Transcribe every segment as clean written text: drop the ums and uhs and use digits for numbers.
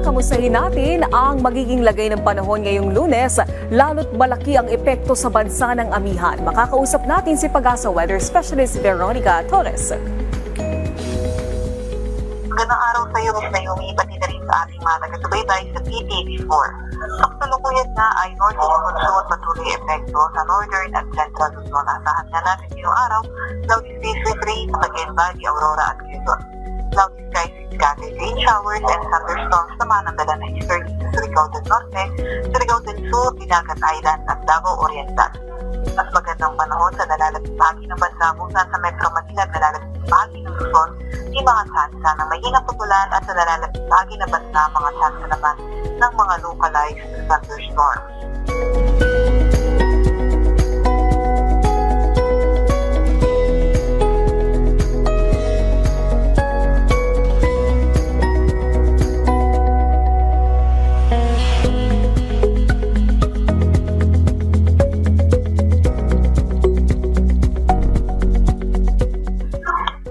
Kamustahin natin ang magiging lagay ng panahon ngayong Lunes, lalo't malaki ang epekto sa bansa ng amihan. Makakausap natin si Pag-asa Weather Specialist Veronica Torres. Magandang araw sa iyo, Ms. Naomi, pati na rin sa ating mga taga-subaybay sa PTV4. Sa kasalukuyan na ay northern monsoon patuloy epekto sa northern at central Luzon. Asahan nga natin ngayong araw, cloudy skies with rain sa Cagayan Valley, Aurora at Quezon. Cloudy skies with scattered rain showers and thunderstorms naman ang dala ng eastern sa Surigao del Norte, Surigao del Sur, Dinagat Island at Davao Oriental. Mas magandang panahon sa nalalabing bahagi ng bansa kung saan sa Metro Manila at nalalabing bahagi ng Luzon, di mga tsansa ng mahinang pagulan at sa nalalabing bahagi ng bansa mga tsansa naman ng mga localized thunderstorms.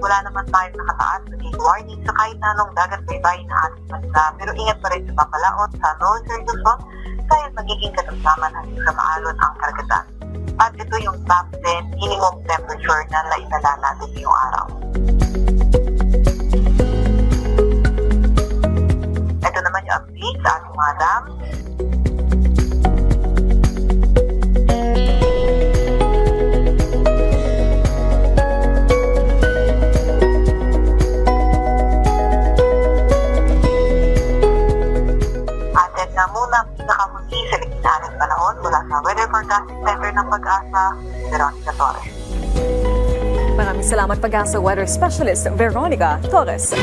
Wala naman tayong nakataas na warning sa kahit na anong dagat baybayin na ating bansa, pero ingat pa rin sa papalaot sa northern Luzon dahil magiging katamtaman hanggang sa maalon ang karagatan. At ito yung top 10 minimum temperature na naitala natin ngayong araw. Ito naman yung update sa ating mga dam. Na muna pinakahuli sa likitanang panahon mula sa Weather Forecasting Center ng Pag-asa, Veronica Torres. Maraming salamat, Pag-asa Weather Specialist Veronica Torres.